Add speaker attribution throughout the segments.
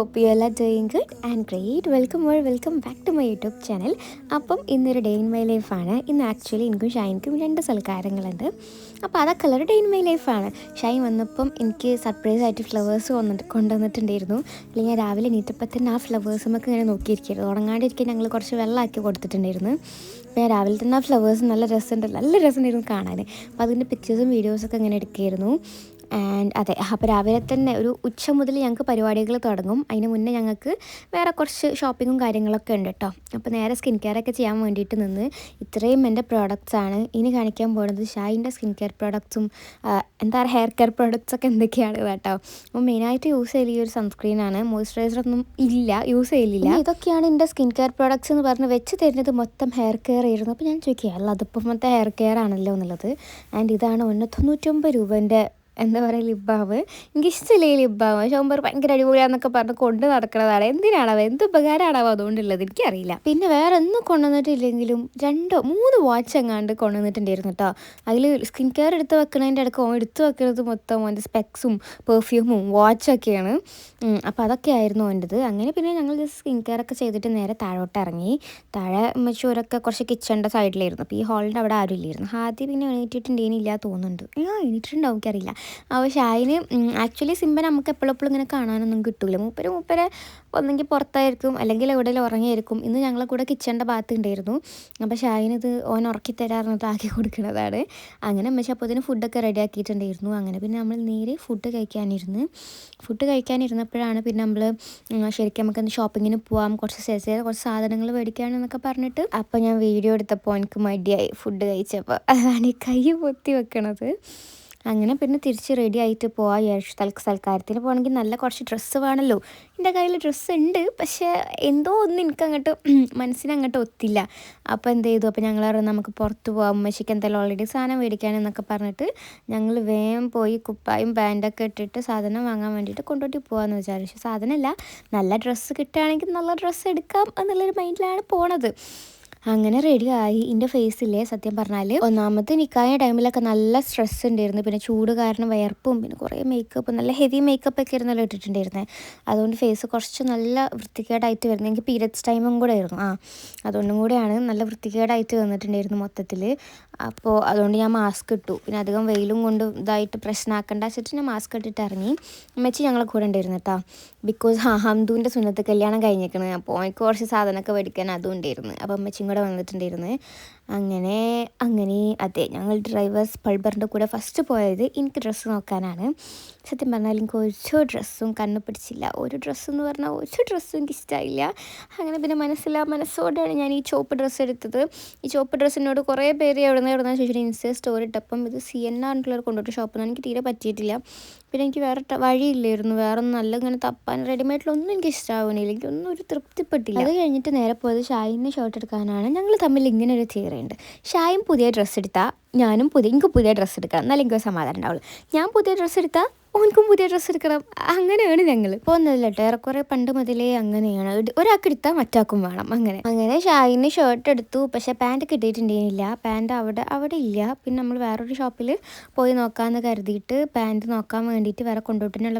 Speaker 1: Hope you എല്ലാം doing good and great. Welcome back to my YouTube channel. അപ്പം ഇന്നൊരു day in my ലൈഫാണ്. ഇന്ന് ആക്ച്വലി എനിക്കും ഷൈനിക്കും 2 സൽക്കാരങ്ങളുണ്ട്. അപ്പോൾ അതൊക്കെ ഉള്ളൊരു ഡേ ഇൻ മൈ ലൈഫാണ്. ഷൈൻ വന്നപ്പം എനിക്ക് സർപ്രൈസായിട്ട് ഫ്ലവേഴ്സ് കൊണ്ടുവന്നിട്ടുണ്ടായിരുന്നു. അല്ലെങ്കിൽ ഞാൻ രാവിലെ എണീറ്റപ്പോൾ തന്നെ ആ ഫ്ലവേഴ്സുമൊക്കെ ഇങ്ങനെ നോക്കിയിരിക്കരുത്. ഉറങ്ങാണ്ടിരിക്കാൻ ഞങ്ങൾ കുറച്ച് വെള്ളമാക്കി കൊടുത്തിട്ടുണ്ടായിരുന്നു. അപ്പോൾ ഞാൻ രാവിലെ തന്നെ ആ ഫ്ലവേഴ്സ് നല്ല രസമുണ്ടായിരുന്നു കാണാൻ. അപ്പോൾ അതിൻ്റെ പിക്ചേഴ്സും വീഡിയോസൊക്കെ ഇങ്ങനെ എടുക്കുകയായിരുന്നു. ആൻഡ് അതെ, അപ്പോൾ രാവിലെ തന്നെ ഒരു ഉച്ച മുതൽ ഞങ്ങൾക്ക് പരിപാടികൾ തുടങ്ങും. അതിന് മുന്നേ ഞങ്ങൾക്ക് വേറെ കുറച്ച് ഷോപ്പിങ്ങും കാര്യങ്ങളൊക്കെ ഉണ്ട് കേട്ടോ. അപ്പോൾ നേരെ സ്കിൻ കെയറൊക്കെ ചെയ്യാൻ വേണ്ടിയിട്ട് നിന്ന് ഇത്രയും എൻ്റെ പ്രോഡക്റ്റ്സാണ് ഇനി കാണിക്കാൻ പോകുന്നത്. ഷൈൻ്റെ സ്കിൻ കെയർ പ്രോഡക്ട്സും ഹെയർ കെയർ പ്രോഡക്ട്സൊക്കെ എന്തൊക്കെയാണ് കേട്ടോ. അപ്പോൾ മെയിനായിട്ട് യൂസ് ചെയ്യൽ ഈ ഒരു സൺസ്ക്രീനാണ്. മോയ്സ്ചറൈസറൊന്നും യൂസ് ചെയ്യില്ല. ഇതൊക്കെയാണ് എൻ്റെ സ്കിൻ കെയർ പ്രോഡക്ട്സ് എന്ന് പറഞ്ഞ് വെച്ച് തരുന്നത് മൊത്തം ഹെയർ കെയർ ആയിരുന്നു. അപ്പോൾ ഞാൻ ചോദിക്കുക, അല്ല അതിപ്പോൾ മൊത്തം ഹെയർ കെയർ ആണല്ലോ എന്നുള്ളത്. ആൻഡ് ഇതാണ് 99 രൂപേൻ്റെ എന്താ പറയുക ലിപ് ബാം. എനിക്കിഷ്ടമില്ല ഈ ലിപ് ബാം. ഷോമ്പർ ഭയങ്കര അടിപൊളിയാന്നൊക്കെ പറഞ്ഞ് കൊണ്ട് നടക്കുന്നതാണ്. എന്തിനാണാവോ, എന്ത് ഉപകാരമാണാവോ അതുകൊണ്ടുള്ളത് എനിക്കറിയില്ല. പിന്നെ വേറെ ഒന്നും കൊണ്ടുവന്നിട്ടില്ലെങ്കിലും 2-3 വാച്ച് എങ്ങാണ്ട് കൊണ്ടുവന്നിട്ടുണ്ടായിരുന്നു കേട്ടോ. അതിൽ സ്കിൻ കെയർ എടുത്ത് വെക്കുന്നതിൻ്റെ ഇടയ്ക്ക് എടുത്ത് വെക്കുന്നത് മൊത്തം എൻ്റെ സ്പെക്സും പെർഫ്യൂമും വാച്ചൊക്കെയാണ്. അപ്പോൾ അതൊക്കെ ആയിരുന്നു എൻ്റെത്. അങ്ങനെ പിന്നെ ഞങ്ങൾ ജസ്റ്റ് സ്കിൻ കെയർ ഒക്കെ ചെയ്തിട്ട് നേരെ താഴോട്ട് ഇറങ്ങി. താഴെ മച്ചൂരൊക്കെ കുറച്ച് കിച്ചണിൻ്റെ സൈഡിലായിരുന്നു. അപ്പോൾ ഈ ഹാളിൻ്റെ അവിടെ ആരും ഇല്ലായിരുന്നു. ആദ്യം പിന്നെ എണീറ്റിട്ടുണ്ടേനില്ല തോന്നുന്നുണ്ട്. എണീറ്റിട്ടുണ്ടാവും, എനിക്കറിയില്ല. അപ്പോൾ ഷൈന് ആക്ച്വലി സിംബ നമുക്ക് എപ്പോഴെപ്പോഴും ഇങ്ങനെ കാണാനൊന്നും കിട്ടില്ല. മൂപ്പരെ ഒന്നെങ്കിൽ പുറത്തായിരിക്കും അല്ലെങ്കിൽ എവിടെയെങ്കിലും ഉറങ്ങിയായിരിക്കും. ഇന്ന് ഞങ്ങളെ കൂടെ കിച്ചണിൻ്റെ ഭാഗത്ത് ഉണ്ടായിരുന്നു. അപ്പോൾ ഷൈനിത് ഓൻ ഉറക്കി തരാറുണ്ട് ആക്കി കൊടുക്കുന്നതാണ്. അങ്ങനെ അമ്മച്ചി അപ്പോൾ ഇതിന് ഫുഡൊക്കെ റെഡി ആക്കിയിട്ടുണ്ടായിരുന്നു. അങ്ങനെ പിന്നെ നമ്മൾ നേരെ ഫുഡ് കഴിക്കാനിരുന്നപ്പോഴാണ് പിന്നെ നമ്മൾ ശരിക്കും നമുക്കൊന്ന് ഷോപ്പിങ്ങിന് പോകാം, കുറച്ച് സാധനങ്ങൾ മേടിക്കാനെന്നൊക്കെ പറഞ്ഞിട്ട്. അപ്പോൾ ഞാൻ വീഡിയോ എടുത്തപ്പോൾ എനിക്ക് മടിയായി ഫുഡ് കഴിച്ചപ്പോൾ. അതാണ് ഈ കൈ പൊത്തി വെക്കണത്. അങ്ങനെ പിന്നെ തിരിച്ച് റെഡി ആയിട്ട് പോവാം. സൽക്കാരത്തിന് പോകണമെങ്കിൽ നല്ല കുറച്ച് ഡ്രസ്സ് വേണമല്ലോ. എൻ്റെ കയ്യിൽ ഡ്രസ്സ് ഉണ്ട്, പക്ഷേ എന്തോ ഒന്നും എനിക്കങ്ങോട്ട് മനസ്സിനങ്ങോട്ട് ഒത്തില്ല. അപ്പോൾ എന്ത് ചെയ്തു, അപ്പോൾ ഞങ്ങൾ നമുക്ക് പുറത്ത് പോകാം, ഉമ്മച്ചിക്ക് എന്തായാലും ഓൾറെഡി സാധനം മേടിക്കാനെന്നൊക്കെ പറഞ്ഞിട്ട് ഞങ്ങൾ വേഗം പോയി കുപ്പായും പാൻറ്റൊക്കെ ഇട്ടിട്ട് സാധനം വാങ്ങാൻ വേണ്ടിയിട്ട് കൊണ്ടുപോയിട്ട് പോകാമെന്ന് വിചാരിച്ചു. സാധനമല്ല, നല്ല ഡ്രസ്സ് കിട്ടുകയാണെങ്കിൽ നല്ല ഡ്രസ്സ് എടുക്കാം എന്നുള്ളൊരു മൈൻഡിലാണ് പോണത്. അങ്ങനെ റെഡിയായി. എൻ്റെ ഫേസില്ലേ സത്യം പറഞ്ഞാൽ ഒന്നാമത് നിൽക്കായ ടൈമിലൊക്കെ നല്ല സ്ട്രെസ് ഉണ്ടായിരുന്നു. പിന്നെ ചൂട് കാരണം വയർപ്പും പിന്നെ കുറേ മേക്കപ്പ്, നല്ല ഹെവി മേക്കപ്പൊക്കെ ആയിരുന്നല്ലോ ഇട്ടിട്ടുണ്ടായിരുന്നത്. അതുകൊണ്ട് ഫേസ് കുറച്ച് നല്ല വൃത്തികേടായിട്ട് വരുന്നത്. എനിക്ക് പീരിയഡ്സ് ടൈമും കൂടെ ആയിരുന്നു. അതുകൊണ്ടും കൂടെയാണ് നല്ല വൃത്തികേടായിട്ട് വന്നിട്ടുണ്ടായിരുന്നു മൊത്തത്തിൽ. അപ്പോൾ അതുകൊണ്ട് ഞാൻ മാസ്ക് ഇട്ടു. പിന്നെ അധികം വെയിലും കൊണ്ട് ഇതായിട്ട് പ്രശ്നമാക്കണ്ട വെച്ചിട്ട് ഞാൻ മാസ്ക് ഇട്ടിട്ട് ഇറങ്ങി. അമ്മച്ചി ഞങ്ങളെ കൂടെ ഉണ്ടായിരുന്നു കേട്ടോ. ബിക്കോസ് ഹംദൂൻ്റെ സുന്നത്ത് കല്യാണം കഴിഞ്ഞേക്കണ്. അപ്പോൾ എനിക്ക് കുറച്ച് സാധനമൊക്കെ മേടിക്കാൻ അതും ഉണ്ടായിരുന്നു. അപ്പോൾ അമ്മച്ചിയും കൂടെ വന്നിട്ടുണ്ടായിരുന്നു. അങ്ങനെ അതെ, ഞങ്ങൾ ഡ്രൈവേഴ്സ് പൾബറിൻ്റെ കൂടെ ഫസ്റ്റ് പോയത് എനിക്ക് ഡ്രസ്സ് നോക്കാനാണ്. സത്യം പറഞ്ഞാൽ എനിക്ക് ഒരു ഡ്രസ്സും കണ്ണ് പിടിച്ചില്ല. ഒരു ഡ്രസ്സെന്ന് പറഞ്ഞാൽ ഒരു ഡ്രസ്സും എനിക്ക് ഇഷ്ടമായില്ല. അങ്ങനെ പിന്നെ മനസ്സോടെയാണ് ഞാൻ ഈ ചോപ്പ് ഡ്രസ്സ് എടുത്തത്. ഈ ചോപ്പ് ഡ്രസ്സിനോട് കുറേ പേര് എവിടെ ചോദിച്ചിട്ട് ഇൻസ്റ്റ സ്റ്റോറി ഇട്ടപ്പം ഇത് CNR കൊണ്ടുപോയിട്ട് ഷോപ്പിൽ എനിക്ക് തീരെ പറ്റിയിട്ടില്ല. പിന്നെ എനിക്ക് വേറെ വഴിയില്ലായിരുന്നു. വേറെ ഒന്നും നല്ല ഇങ്ങനെ തപ്പാൻ റെഡിമെയ്ഡിലൊന്നും എനിക്ക് ഇഷ്ടമാവുന്നില്ല. എനിക്കൊന്നും ഒരു തൃപ്തിപ്പെട്ടില്ല. അത് കഴിഞ്ഞിട്ട് നേരെ പോയത് ഷൈനിന് ഷർട്ട് എടുക്കാനാണ്. ഞങ്ങൾ തമ്മിൽ ഇങ്ങനെ ഒരു തിയറി ഉണ്ട്. ഷൈൻ പുതിയ ഡ്രസ്സ് എടുത്താൽ എനിക്ക് പുതിയ ഡ്രസ്സ് എടുക്കണം, എന്നാലും എനിക്ക് സമാധാനം ഉണ്ടാവുള്ളൂ. ഞാൻ പുതിയ ഡ്രസ്സ് എടുത്താൽ ഓനക്കും പുതിയ ഡ്രസ്സ് എടുക്കണം. അങ്ങനെയാണ് ഞങ്ങൾ. ഇപ്പോൾ ഒന്നുമില്ല കേട്ടോ, ഏറെക്കുറെ പണ്ട് മുതലേ അങ്ങനെയാണ്. ഒരാൾക്ക് എടുത്താൽ മറ്റാക്കും വേണം. അങ്ങനെ ഷൈന് ഷർട്ട് എടുത്തു. പക്ഷേ പാൻറ്റ് കിട്ടിയിട്ടുണ്ടായിരുന്നില്ല. പാൻറ്റ് അവിടെ ഇല്ല. പിന്നെ നമ്മൾ വേറൊരു ഷോപ്പിൽ പോയി നോക്കാമെന്ന് കരുതിയിട്ട് പാൻറ്റ് നോക്കാൻ വേണ്ടിയിട്ട്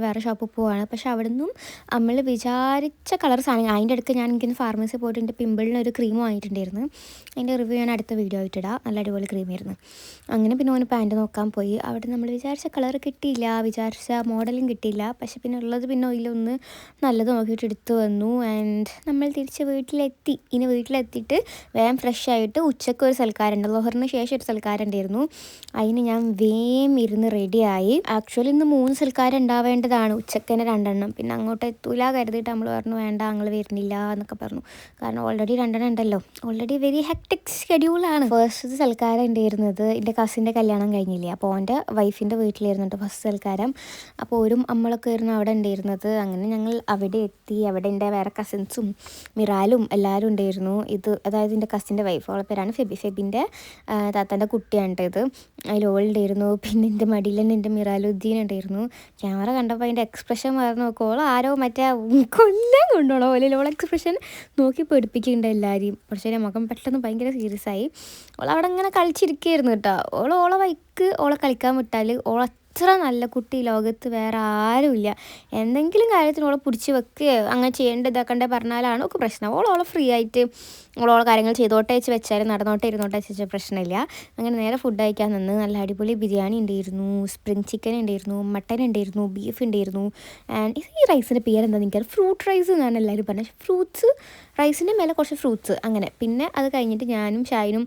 Speaker 1: വേറെ ഷോപ്പിൽ പോവാണ്. പക്ഷേ അവിടെ നിന്നും നമ്മൾ വിചാരിച്ച കളർ സാധനം. അതിൻ്റെ അടുക്ക് ഞാൻ എനിക്കിന്ന് ഫാർമസി പോയിട്ട് എൻ്റെ പിമ്പിളിന് ഒരു ക്രീം വാങ്ങിയിട്ടുണ്ടായിരുന്നു. അതിൻ്റെ റിവ്യൂ ഞാൻ അടുത്ത വീഡിയോ ആയിട്ടിടാം. നല്ല അടിപൊളി ക്രീമായിരുന്നു. അങ്ങനെ പിന്നെ ഓന് പാൻറ്റ് നോക്കാൻ പോയി. അവിടെ നമ്മൾ വിചാരിച്ച കളർ കിട്ടിയില്ല, വിചാരിച്ച മോഡലും കിട്ടിയില്ല. പക്ഷെ പിന്നെ ഉള്ളത് പിന്നെ അതിലൊന്ന് നല്ലത് നോക്കിയിട്ട് എടുത്തു വന്നു. ആൻഡ് നമ്മൾ തിരിച്ച് വീട്ടിലെത്തി. ഇനി വീട്ടിലെത്തിയിട്ട് വേഗം ഫ്രഷ് ആയിട്ട് ഉച്ചയ്ക്ക് ഒരു സൽക്കാരുണ്ട്, ലോഹറിന് ശേഷം ഒരു സൽക്കാരം ഉണ്ടായിരുന്നു. അതിന് ഞാൻ വേഗം ഇരുന്ന് റെഡിയായി. ആക്ച്വലി ഇന്ന് 3 സൽക്കാരം ഉണ്ടാവേണ്ടതാണ്, ഉച്ചക്ക് തന്നെ 2 പിന്നെ അങ്ങോട്ട് എത്തൂല കരുതിയിട്ട് നമ്മൾ പറഞ്ഞു വേണ്ട, ഞങ്ങൾ വരുന്നില്ല എന്നൊക്കെ പറഞ്ഞു. കാരണം ഓൾറെഡി 2 ഉണ്ടല്ലോ. ഓൾറെഡി വെരി ഹെക്ടിക് ഷെഡ്യൂളാണ്. ഫസ്റ്റ് സൽക്കാരം ഉണ്ടായിരുന്നത് എൻ്റെ കസിൻ്റെ കല്യാണം കഴിഞ്ഞില്ലേ, അപ്പോൾ എൻ്റെ വൈഫിൻ്റെ വീട്ടിലായിരുന്നുണ്ട് ഫസ്റ്റ് സൽക്കാരം. അപ്പോൾ നമ്മളൊക്കെ ആയിരുന്നു അവിടെ ഉണ്ടായിരുന്നത്. അങ്ങനെ ഞങ്ങൾ അവിടെ എത്തി. അവിടെ എൻ്റെ വേറെ കസിൻസും മിറാലും എല്ലാവരും ഉണ്ടായിരുന്നു. അതായത് എൻ്റെ കസിൻ്റെ വൈഫ്, അവളുടെ പേരാണ് ഫെബിൻ്റെ താത്താൻ്റെ കുട്ടിയാണ് ഇത്. അതിൽ ഓളുണ്ടായിരുന്നു. പിന്നെ എൻ്റെ മടിയിൽ തന്നെ എൻ്റെ മിറാലുദ്ദീൻ ഉണ്ടായിരുന്നു. ക്യാമറ കണ്ടപ്പോൾ അതിൻ്റെ എക്സ്പ്രഷൻ പറഞ്ഞു നോക്കുമ്പോൾ ആരോ മറ്റേ കൊല്ലം കൊണ്ടുപോകണ പോലെ ഓളെ എക്സ്പ്രഷൻ നോക്കി പഠിപ്പിക്കുന്നുണ്ട് എല്ലാവരെയും. പക്ഷേ മുഖം പെട്ടെന്ന് ഭയങ്കര സീരിയസ് ആയി. ഓളവിടെ ഇങ്ങനെ കളിച്ചിരിക്കുകയായിരുന്നു കേട്ടോ. ഓളെ കളിക്കാൻ വിട്ടാൽ അത്ര നല്ല കുട്ടി ലോകത്ത് വേറെ ആരുമില്ല. എന്തെങ്കിലും കാര്യത്തിന് ഓളെ പിടിച്ച് വെക്കുകയോ അങ്ങനെ ചെയ്യേണ്ട ഇതാക്കണ്ടേ പറഞ്ഞാലാണ് ഒക്കെ പ്രശ്നം. ഓളോളെ ഫ്രീ ആയിട്ട് ഓളോളെ കാര്യങ്ങൾ ചെയ്തോട്ടെ വെച്ച് വെച്ചാൽ നടന്നോട്ടെ ഇരുന്നോട്ടെ വെച്ചാൽ പ്രശ്നമില്ല. അങ്ങനെ നേരെ ഫുഡ് കഴിക്കാൻ നിന്ന്. നല്ല അടിപൊളി ബിരിയാണി ഉണ്ടായിരുന്നു, സ്പ്രിങ് ചിക്കൻ ഉണ്ടായിരുന്നു, മട്ടൻ ഉണ്ടായിരുന്നു, ബീഫ് ഉണ്ടായിരുന്നു. ആൻഡ് ഈ റൈസിൻ്റെ പേരെന്താണെന്ന് എനിക്കറിയാം, ഫ്രൂട്ട് റൈസ് എന്നാണ് എല്ലാവരും പറഞ്ഞത്. ഫ്രൂട്ട്സ് റൈസിൻ്റെ മേലെ കുറച്ച് ഫ്രൂട്ട്സ് അങ്ങനെ. പിന്നെ അത് കഴിഞ്ഞിട്ട് ഞാനും ഷായിനും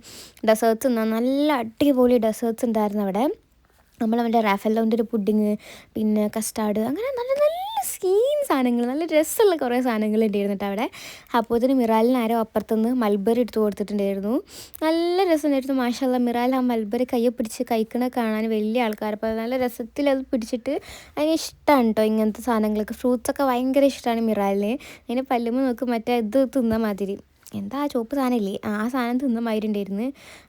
Speaker 1: ഡെസേർട്ട്സ് തിന്നാൻ. നല്ല അടിപൊളി ഡെസേർട്ട്സ് ഉണ്ടായിരുന്നു അവിടെ. നമ്മളവൻ്റെ റാഫെല്ലോൻ്റെ ഒരു പുഡിങ്, പിന്നെ കസ്റ്റാർഡ്, അങ്ങനെ നല്ല നല്ല സാധനങ്ങൾ, നല്ല രസമുള്ള കുറേ സാധനങ്ങൾ ഉണ്ടായിരുന്നിട്ട് അവിടെ. അപ്പോൾ ഇതിന് മിറാലിന് ആരോ അപ്പുറത്തുനിന്ന് മൽബറി എടുത്ത് കൊടുത്തിട്ടുണ്ടായിരുന്നു. നല്ല രസമുണ്ടായിരുന്നു. മാഷാല്ലാ, മിറാൽ ആ മൽബറി കയ്യെ പിടിച്ച് കഴിക്കണ കാണാൻ വലിയ ആൾക്കാർ. അപ്പോൾ നല്ല രസത്തിൽ അത് പിടിച്ചിട്ട് അതിന് ഇഷ്ടമാണ് കേട്ടോ ഇങ്ങനത്തെ സാധനങ്ങളൊക്കെ. ഫ്രൂട്ട്സൊക്കെ ഭയങ്കര ഇഷ്ടമാണ് മിറാലിന്. അതിന് പല്ലുമ്പോൾ നോക്ക് മറ്റേ ഇത് തിന്ന മാതിരി, എന്താ ചുവപ്പ് സാധനമില്ലേ, ആ സാധനം തിന്ന മാതിരിണ്ടായിരുന്നു.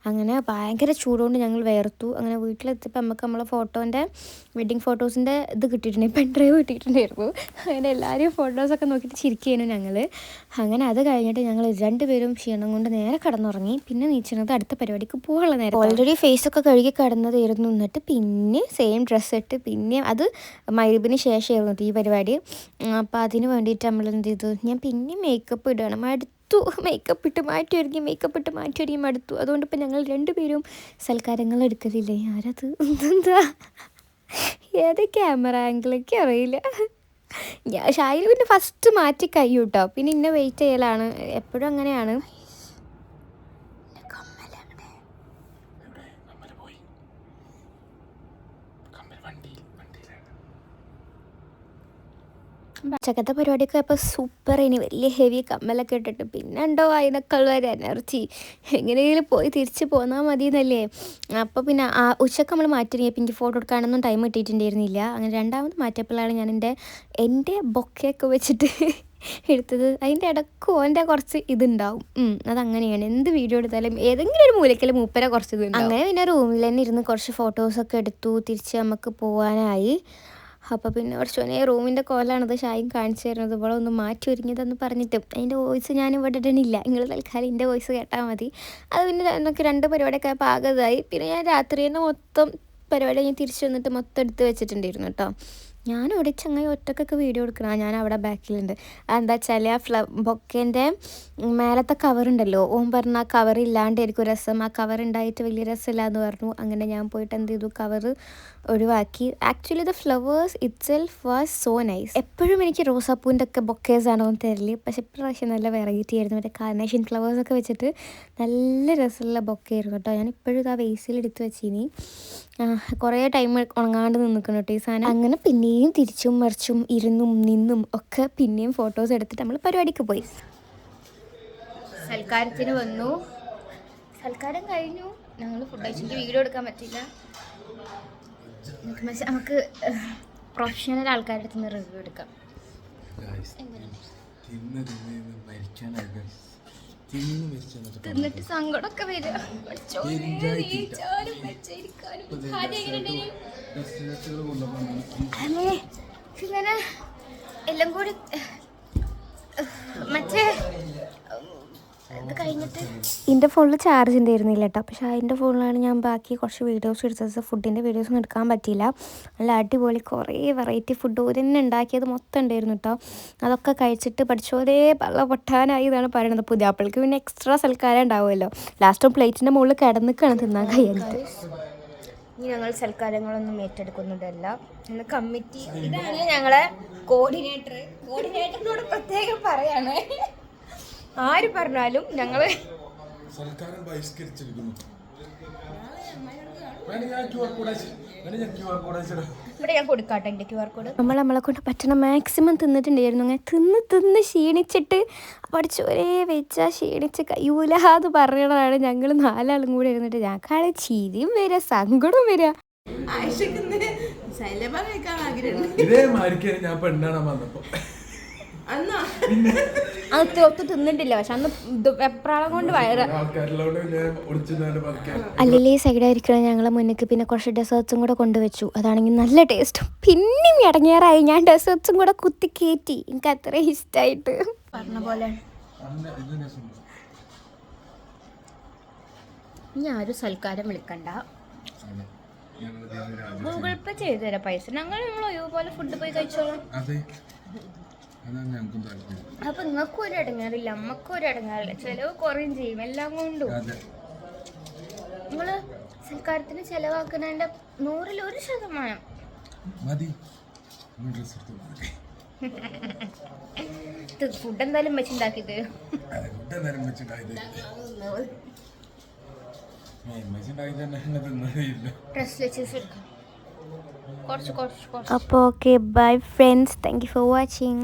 Speaker 1: അങ്ങനെ ഭയങ്കര ചൂടുകൊണ്ട് ഞങ്ങൾ വേർത്തു. അങ്ങനെ വീട്ടിലെത്തിയപ്പോൾ നമുക്ക് നമ്മളെ ഫോട്ടോൻ്റെ വെഡ്ഡിങ് ഫോട്ടോസിൻ്റെ ഇത് കിട്ടിയിട്ടുണ്ടായിരുന്നു, പെൻ ഡ്രൈവ് കിട്ടിയിട്ടുണ്ടായിരുന്നു. അങ്ങനെ എല്ലാവരും ഫോട്ടോസൊക്കെ നോക്കിയിട്ട് ചിരിക്കുകയായിരുന്നു ഞങ്ങൾ. അങ്ങനെ അത് കഴിഞ്ഞിട്ട് ഞങ്ങൾ രണ്ടുപേരും ക്ഷീണം കൊണ്ട് നേരെ കിടന്നുറങ്ങി. പിന്നെ നീച്ചുന്നത് അടുത്ത പരിപാടിക്ക് പോകാനുള്ള നേരം. ഓൾറെഡി ഫേസൊക്കെ കഴുകി കിടന്നതായിരുന്നു. എന്നിട്ട് പിന്നെ സെയിം ഡ്രസ്സ് ഇട്ട് പിന്നെ അത് മഗ്‌രിബിന് ശേഷമായിരുന്നു ഈ പരിപാടി. അപ്പോൾ അതിന് വേണ്ടിയിട്ട് നമ്മൾ എന്ത് ചെയ്തു, ഞാൻ പിന്നെ മേക്കപ്പ് ഇടണം മേക്കപ്പ് ഇട്ട് മാറ്റി ഒരുങ്ങി മടുത്തു. അതുകൊണ്ട് ഇപ്പം ഞങ്ങൾ രണ്ടുപേരും സൽക്കാരങ്ങൾ എടുക്കലില്ലേ. ആരത് എന്താ ഏത് ക്യാമറ ആംഗിളൊക്കെ അറിയില്ല. ഷായിൽ പിന്നെ ഫസ്റ്റ് മാറ്റി കഴിയും കേട്ടോ, പിന്നെ ഇന്നെ വെയിറ്റ് ചെയ്യലാണ് എപ്പോഴും അങ്ങനെയാണ്. ഉച്ചക്കത്തെ പരിപാടിയൊക്കെ അപ്പോൾ സൂപ്പർ. ഇനി വലിയ ഹെവി കമ്മലൊക്കെ ഇട്ടിട്ട് പിന്നെ ഉണ്ടോ അതിനൊക്കെ ഉള്ളൊരു എനർജി, എങ്ങനെയെങ്കിലും പോയി തിരിച്ച് പോന്നാൽ മതി എന്നല്ലേ. അപ്പോൾ പിന്നെ ഉച്ചക്ക് നമ്മൾ മാറ്റിയൊരുങ്ങിയപ്പോൾ എനിക്ക് ഫോട്ടോ എടുക്കാനൊന്നും ടൈം കിട്ടിയിട്ടുണ്ടായിരുന്നില്ല. അങ്ങനെ രണ്ടാമത് മാറ്റിയപ്പോഴാണ് ഞാൻ എൻ്റെ ബൊക്കെയൊക്കെ വെച്ചിട്ട് എടുത്തത്. അതിൻ്റെ ഇടയ്ക്ക് ഓൻ്റെ കുറച്ച് ഇതുണ്ടാവും, അതങ്ങനെയാണ്. എന്ത് വീഡിയോ എടുത്താലും ഏതെങ്കിലും ഒരു മൂലയ്ക്കൽ മൂപ്പര കുറച്ച് ഇതുണ്ട്. അങ്ങനെ പിന്നെ റൂമിൽ തന്നെ ഇരുന്ന് കുറച്ച് ഫോട്ടോസൊക്കെ എടുത്തു. തിരിച്ച് നമുക്ക് പോകാനായി. അപ്പോൾ പിന്നെ കുറച്ച് റൂമിൻ്റെ കോലാണത് ഷായും കാണിച്ചു തരുന്നത്. ഇവിടെ ഒന്ന് മാറ്റി ഒരുങ്ങിയതെന്ന് പറഞ്ഞിട്ട് അതിൻ്റെ വോയിസ് ഞാൻ ഇവിടെ ഇടണില്ല, നിങ്ങൾ തൽക്കാലം എൻ്റെ വോയിസ് കേട്ടാൽ മതി. അത് പിന്നെ നമുക്ക് രണ്ട് പരിപാടിയൊക്കെ പാകതായി. പിന്നെ ഞാൻ രാത്രി തന്നെ മൊത്തം പരിപാടി ഞാൻ തിരിച്ചു വന്നിട്ട് മൊത്തം എടുത്ത് വെച്ചിട്ടുണ്ടായിരുന്നു കേട്ടോ. ഞാൻ ഇവിടെ ചങ്ങായി ഒറ്റക്കൊക്കെ വീഡിയോ എടുക്കണം. ഞാൻ അവിടെ ബാക്കിലുണ്ട്. അതെന്താ വെച്ചാൽ ആ ബൊക്കേൻ്റെ മേലത്തെ കവറുണ്ടല്ലോ, ഓൻ പറഞ്ഞ ആ കവർ ഇല്ലാണ്ടായിരിക്കും രസം, ആ കവർ ഉണ്ടായിട്ട് വലിയ രസമില്ല എന്ന് പറഞ്ഞു. അങ്ങനെ ഞാൻ പോയിട്ട് എന്ത് ചെയ്തു, കവർ ഒഴിവാക്കി. Actually the flowers it self was so nice. എപ്പോഴും എനിക്ക് റോസാപ്പൂവിൻ്റെ ഒക്കെ ബൊക്കേസ് ആണോ എന്ന് തരില്ല, പക്ഷെ ഇപ്രാവശ്യം നല്ല വെറൈറ്റി ആയിരുന്നു. മറ്റേ കാർണേഷൻ ഫ്ലവേഴ്സൊക്കെ വെച്ചിട്ട് നല്ല രസമുള്ള ബൊക്കെ ആയിരുന്നു കേട്ടോ. ഞാൻ ഇപ്പോഴും ഇതാ വേസിൽ എടുത്ത് വെച്ചിനി, കുറേ ടൈം ഉണങ്ങാണ്ട് നിൽക്കണം കേട്ടോ ഈ സാധനം. അങ്ങനെ പിന്നെയും തിരിച്ചും മറിച്ചും ഇരുന്നും നിന്നും ഒക്കെ പിന്നെയും ഫോട്ടോസ് എടുത്തിട്ട് നമ്മൾ പരിപാടിക്ക് പോയി. സൽക്കാരത്തിന് വന്നു, സൽക്കാരം കഴിഞ്ഞു. ഞങ്ങൾ ഫുഡ് കഴിച്ചിട്ട് വീഡിയോ എടുക്കാൻ പറ്റില്ല. നമുക്ക് പ്രൊഫഷണൽ ആൾക്കാരുടെ അടുത്ത് നിന്ന് റിവ്യൂ എടുക്കാം. തിന്നിട്ട് സങ്കടമൊക്കെ വരിക. ഇങ്ങനെ എല്ലാം കൂടി മറ്റേ ഇത് കഴിഞ്ഞിട്ട് എൻ്റെ ഫോണിൽ ചാർജ് ഉണ്ടായിരുന്നില്ല കേട്ടോ. പക്ഷേ അതിൻ്റെ ഫോണിലാണ് ഞാൻ ബാക്കി കുറച്ച് വീഡിയോസ് എടുത്തത്. ഫുഡിൻ്റെ വീഡിയോസൊന്നും എടുക്കാൻ പറ്റിയില്ല. നല്ല അടിപൊളി കുറേ വെറൈറ്റി ഫുഡ് തന്നെ ഉണ്ടാക്കിയത് മൊത്തം ഉണ്ടായിരുന്നു കേട്ടോ. അതൊക്കെ കഴിച്ചിട്ട് പഠിച്ചോരേ പള്ള പൊട്ടാനായി എന്നാണ് പറയുന്നത്. പുതിയാപ്പിൾക്ക് പിന്നെ എക്സ്ട്രാ സൽക്കാരം ഉണ്ടാവുമല്ലോ. ലാസ്റ്റ് പ്ലേറ്റിൻ്റെ മുകളിൽ കിടന്നിക്കാണ് തിന്നാൻ കഴിയാനായിട്ട്. ഇനി ഞങ്ങൾ സൽക്കാരങ്ങളൊന്നും ഏറ്റെടുക്കുന്നുണ്ടല്ല. ഇന്ന് കമ്മിറ്റി ഇതാണ് ഞങ്ങളെ കോർഡിനേറ്ററിനോട് പ്രത്യേകം പറയാണ്, ആര് പറഞ്ഞാലും ഞങ്ങള് ഇവിടെ ഞാൻ കൊടുക്കാട്ടെ എൻ്റെ QR കോഡ്. നമ്മളെ കൊണ്ട് പറ്റണ മാക്സിമം തിന്നിട്ടുണ്ടായിരുന്നു. അങ്ങനെ തിന്ന് ക്ഷീണിച്ചിട്ട് പഠിച്ചോരേ വെച്ചാൽ ക്ഷീണിച്ച് കയ്യൂലാന്ന് പറയണതാണ്. ഞങ്ങൾ നാലാളും കൂടെ ഇരുന്നിട്ട് ഞങ്ങൾക്കാണ് ചിരിയും വരിക സങ്കടവും വരിക.
Speaker 2: ഞാൻ പെണ്ണാണ് വന്നപ്പോ
Speaker 1: അത് ഒത്ത് തിന്നിട്ടില്ല. പക്ഷെ അന്ന് വെപ്രാളം കൊണ്ട് വയറ് അല്ലല്ലേ സൈഡായിരിക്കണം ഞങ്ങളെ മുന്നിക്ക്. പിന്നെ കുറച്ച് ഡെസേർട്സും കൂടെ കൊണ്ടുവച്ചു. അതാണെങ്കിൽ നല്ല ടേസ്റ്റും. പിന്നെയും ഇടങ്ങേറായി, ഞാൻ ഡെസേർട്സും കൂടെ കുത്തി കയറ്റി. എനിക്ക് അത്ര ഇഷ്ടമായിട്ട് പറഞ്ഞ പോലെ. ഇനി ആരും സൽക്കാരം വിളിക്കണ്ട, ഗൂഗിൾ പേ ചെയ്തു തരാം പൈസ. ഞങ്ങൾ പോലെ ഫുഡ് പോയി കഴിച്ചോളാം. അപ്പൊ നിങ്ങൾക്കും ഒരു ഇടങ്ങാറില്ല, അമ്മക്കും ഒരു ഇടങ്ങാറില്ല, ചെലവ് കുറയും ചെയ്യും എല്ലാം കൊണ്ടും. നിങ്ങള് സൽക്കാരത്തിന് ചെലവാക്കുന്നതിന്റെ 100% ഫുഡ് എന്തായാലും വെച്ചുണ്ടാക്കി തരും. അപ്പോൾ okay bye friends, thank you for watching.